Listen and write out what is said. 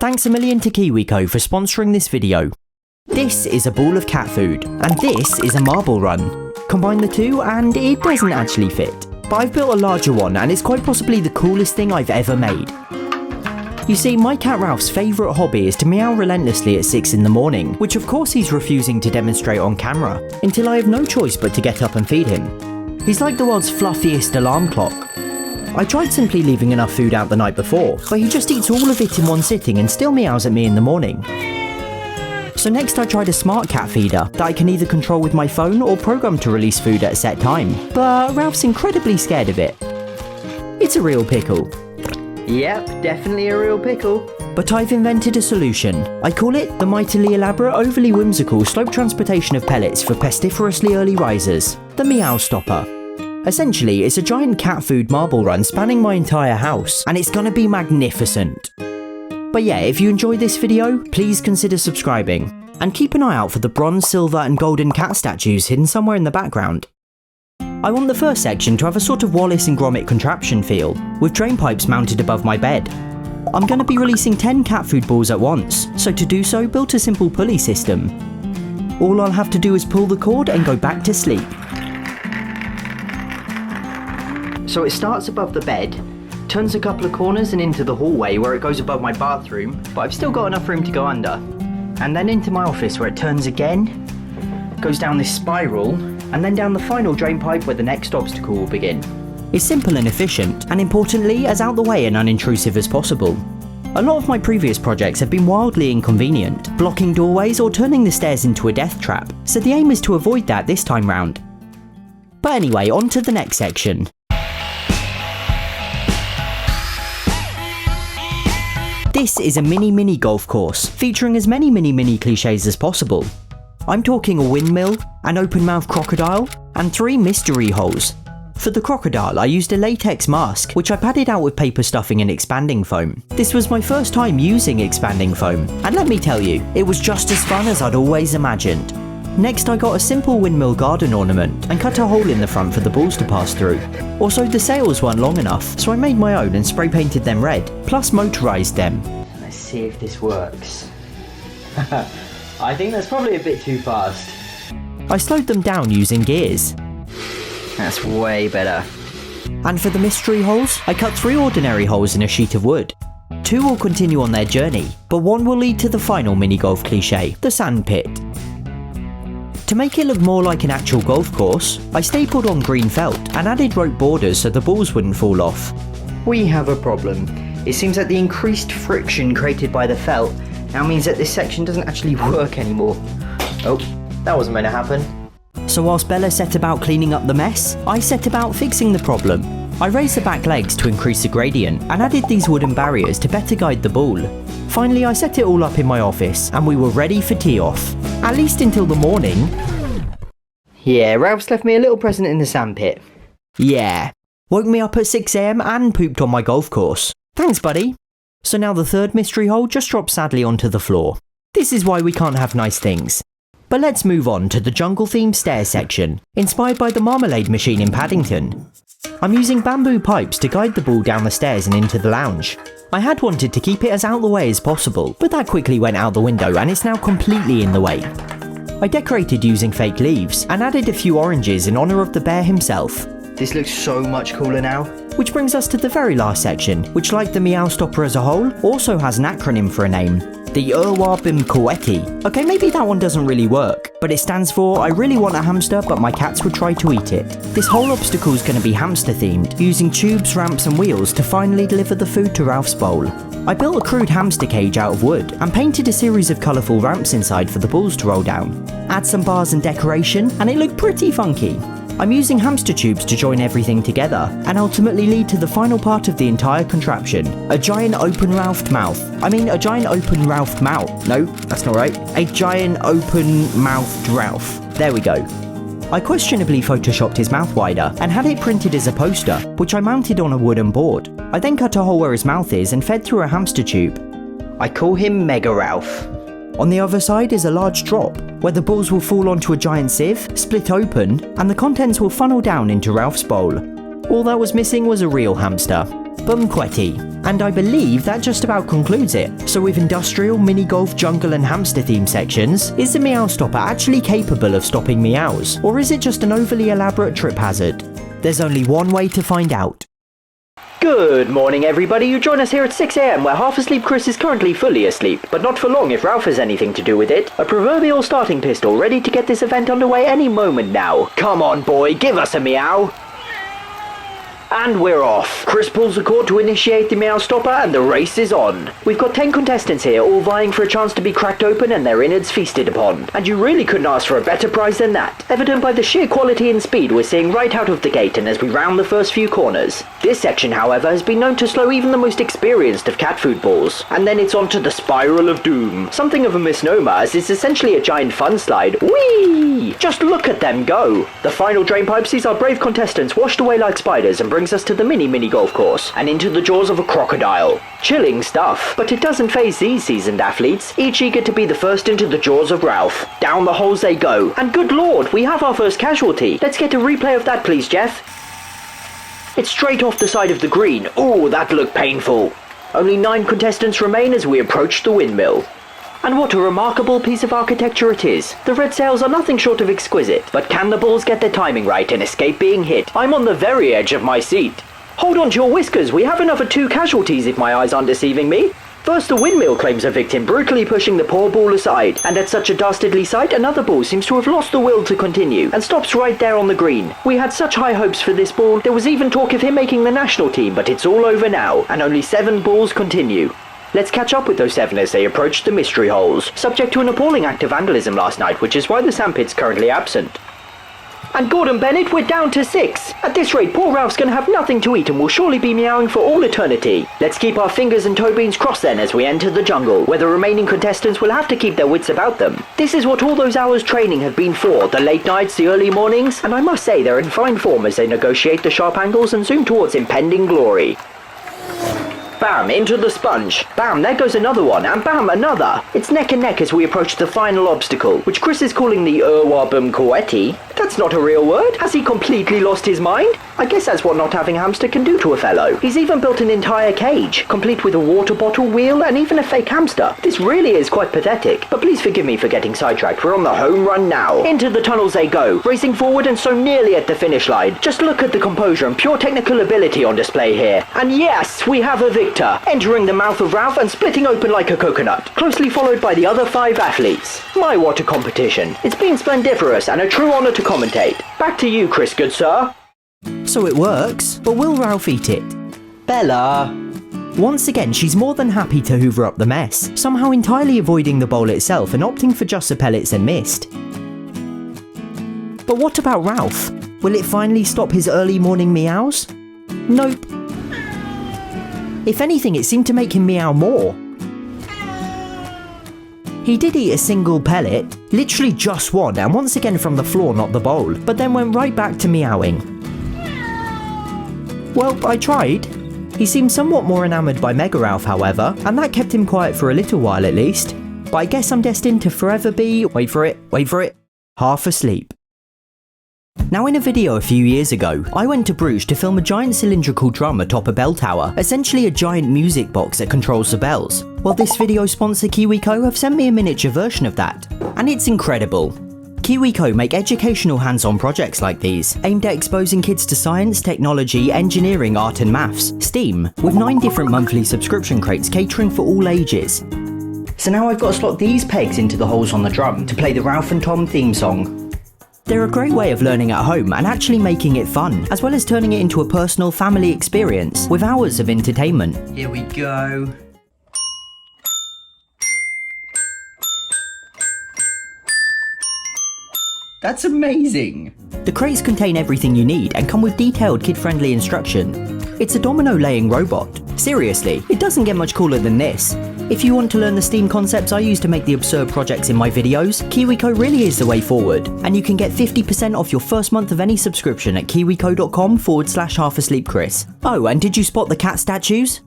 Thanks a million to KiwiCo for sponsoring this video. This is a ball of cat food, and this is a marble run. Combine the two and it doesn't actually fit. But I've built a larger one and it's quite possibly the coolest thing I've ever made. You see, my cat Ralph's favourite hobby is to meow relentlessly at 6 in the morning, which of course he's refusing to demonstrate on camera, until I have no choice but to get up and feed him. He's like the world's fluffiest alarm clock. I tried simply leaving enough food out the night before, but he just eats all of it in one sitting and still meows at me in the morning. So next I tried a smart cat feeder that I can either control with my phone or program to release food at a set time, but Ralph's incredibly scared of it. It's a real pickle. Yep, definitely a real pickle. But I've invented a solution. I call it the mightily elaborate, overly whimsical slope transportation of pellets for pestiferously early risers, the Meow Stopper. Essentially, it's a giant cat food marble run spanning my entire house, and it's gonna be magnificent. But yeah, if you enjoyed this video, please consider subscribing, and keep an eye out for the bronze, silver and golden cat statues hidden somewhere in the background. I want the first section to have a sort of Wallace and Gromit contraption feel, with drain pipes mounted above my bed. I'm going to be releasing 10 cat food balls at once, so to do so, built a simple pulley system. All I'll have to do is pull the cord and go back to sleep. So it starts above the bed, turns a couple of corners and into the hallway where it goes above my bathroom, but I've still got enough room to go under. And then into my office where it turns again, goes down this spiral, and then down the final drain pipe where the next obstacle will begin. It's simple and efficient, and importantly, as out the way and unintrusive as possible. A lot of my previous projects have been wildly inconvenient, blocking doorways or turning the stairs into a death trap, so the aim is to avoid that this time round. But anyway, on to the next section. This is a mini golf course, featuring as many mini cliches as possible. I'm talking a windmill, an open-mouthed crocodile, and 3 mystery holes. For the crocodile, I used a latex mask, which I padded out with paper stuffing and expanding foam. This was my first time using expanding foam, and let me tell you, it was just as fun as I'd always imagined. Next I got a simple windmill garden ornament, and cut a hole in the front for the balls to pass through. Also, the sails weren't long enough, so I made my own and spray painted them red, plus motorised them. Let's see if this works. I think that's probably a bit too fast. I slowed them down using gears. That's way better. And for the mystery holes, I cut 3 ordinary holes in a sheet of wood. 2 will continue on their journey, but 1 will lead to the final mini golf cliche, the sand pit. To make it look more like an actual golf course, I stapled on green felt and added rope borders so the balls wouldn't fall off. We have a problem. It seems that the increased friction created by the felt now means that this section doesn't actually work anymore. Oh, that wasn't meant to happen. So whilst Bella set about cleaning up the mess, I set about fixing the problem. I raised the back legs to increase the gradient and added these wooden barriers to better guide the ball. Finally, I set it all up in my office and we were ready for tee-off. At least until the morning. Yeah, Ralph's left me a little present in the sandpit. Yeah. Woke me up at 6 AM and pooped on my golf course. Thanks, buddy. So now the 3rd mystery hole just drops sadly onto the floor. This is why we can't have nice things. But let's move on to the jungle-themed stairs section, inspired by the marmalade machine in Paddington. I'm using bamboo pipes to guide the ball down the stairs and into the lounge. I had wanted to keep it as out the way as possible, but that quickly went out the window and it's now completely in the way. I decorated using fake leaves and added a few oranges in honour of the bear himself. This looks so much cooler now. Which brings us to the very last section, which like the Meow Stopper as a whole, also has an acronym for a name. The Urwa Bimkoeti. Okay, maybe that one doesn't really work, but it stands for I really want a hamster but my cats would try to eat it. This whole obstacle is going to be hamster themed, using tubes, ramps and wheels to finally deliver the food to Ralph's bowl. I built a crude hamster cage out of wood and painted a series of colourful ramps inside for the balls to roll down. Add some bars and decoration and it looked pretty funky. I'm using hamster tubes to join everything together and ultimately lead to the final part of the entire contraption, a giant open-mouthed mouth. No, that's not right. A giant open-mouthed Ralph. There we go. I questionably photoshopped his mouth wider and had it printed as a poster, which I mounted on a wooden board. I then cut a hole where his mouth is and fed through a hamster tube. I call him Mega Ralph. On the other side is a large drop, where the balls will fall onto a giant sieve, split open, and the contents will funnel down into Ralph's bowl. All that was missing was a real hamster. Bumquetti. And I believe that just about concludes it. So with industrial, mini golf, jungle and hamster theme sections, is the Meow Stopper actually capable of stopping meows? Or is it just an overly elaborate trip hazard? There's only one way to find out. Good morning everybody, you join us here at 6 AM where Half Asleep Chris is currently fully asleep, but not for long if Ralph has anything to do with it. A proverbial starting pistol ready to get this event underway any moment now. Come on boy, give us a meow! And we're off. Chris pulls the cord to initiate the Meow Stopper and the race is on. We've got 10 contestants here, all vying for a chance to be cracked open and their innards feasted upon. And you really couldn't ask for a better prize than that, evident by the sheer quality and speed we're seeing right out of the gate and as we round the first few corners. This section, however, has been known to slow even the most experienced of cat food balls. And then it's on to the Spiral of Doom. Something of a misnomer as it's essentially a giant fun slide. Whee! Just look at them go! The final drain pipe sees our brave contestants washed away like spiders and brings us to the mini golf course and into the jaws of a crocodile. Chilling stuff, but it doesn't faze these seasoned athletes, each eager to be the first into the jaws of Ralph. Down the holes they go, and good lord, we have our first casualty. Let's get a replay of that please, Jeff. It's straight off the side of the green. Ooh, that looked painful. Only 9 contestants remain as we approach the windmill. And what a remarkable piece of architecture it is. The red sails are nothing short of exquisite, but can the balls get their timing right and escape being hit? I'm on the very edge of my seat. Hold on to your whiskers, we have another 2 casualties if my eyes aren't deceiving me. First the windmill claims a victim, brutally pushing the poor ball aside, and at such a dastardly sight, another ball seems to have lost the will to continue, and stops right there on the green. We had such high hopes for this ball, there was even talk of him making the national team, but it's all over now, and only 7 balls continue. Let's catch up with those 7 as they approach the mystery holes, subject to an appalling act of vandalism last night, which is why the sandpit's currently absent. And Gordon Bennett, we're down to 6. At this rate, poor Ralph's gonna have nothing to eat and will surely be meowing for all eternity. Let's keep our fingers and toe beans crossed then as we enter the jungle, where the remaining contestants will have to keep their wits about them. This is what all those hours training have been for, the late nights, the early mornings, and I must say they're in fine form as they negotiate the sharp angles and zoom towards impending glory. Bam, into the sponge. Bam, there goes another one, and bam, another. It's neck and neck as we approach the final obstacle, which Chris is calling the Bumquetti. That's not a real word. Has he completely lost his mind? I guess that's what not having a hamster can do to a fellow. He's even built an entire cage, complete with a water bottle, wheel, and even a fake hamster. This really is quite pathetic, but please forgive me for getting sidetracked. We're on the home run now. Into the tunnels they go, racing forward and so nearly at the finish line. Just look at the composure and pure technical ability on display here. And yes, we have a victor, entering the mouth of Ralph and splitting open like a coconut, closely followed by the other 5 athletes. My, what a competition. It's been splendiferous and a true honour to commentate. Back to you, Chris, good sir. So it works, but will Ralph eat it? Bella! Once again, she's more than happy to hoover up the mess, somehow entirely avoiding the bowl itself and opting for just the pellets and mist. But what about Ralph? Will it finally stop his early morning meows? Nope. If anything, it seemed to make him meow more. He did eat a single pellet, literally just one, and once again from the floor, not the bowl, but then went right back to meowing. Well, I tried. He seemed somewhat more enamoured by Mega Ralph, however, and that kept him quiet for a little while at least. But I guess I'm destined to forever be, wait for it, half asleep. Now in a video a few years ago, I went to Bruges to film a giant cylindrical drum atop a bell tower, essentially a giant music box that controls the bells. Well, this video sponsor KiwiCo have sent me a miniature version of that, and it's incredible. KiwiCo make educational hands-on projects like these, aimed at exposing kids to science, technology, engineering, art and maths, STEAM, with 9 different monthly subscription crates catering for all ages. So now I've got to slot these pegs into the holes on the drum to play the Ralph and Tom theme song. They're a great way of learning at home and actually making it fun, as well as turning it into a personal family experience with hours of entertainment. Here we go. That's amazing! The crates contain everything you need and come with detailed kid-friendly instruction. It's a domino-laying robot. Seriously, it doesn't get much cooler than this. If you want to learn the STEAM concepts I use to make the absurd projects in my videos, KiwiCo really is the way forward, and you can get 50% off your first month of any subscription at kiwico.com/halfasleepchris. Oh, and did you spot the cat statues?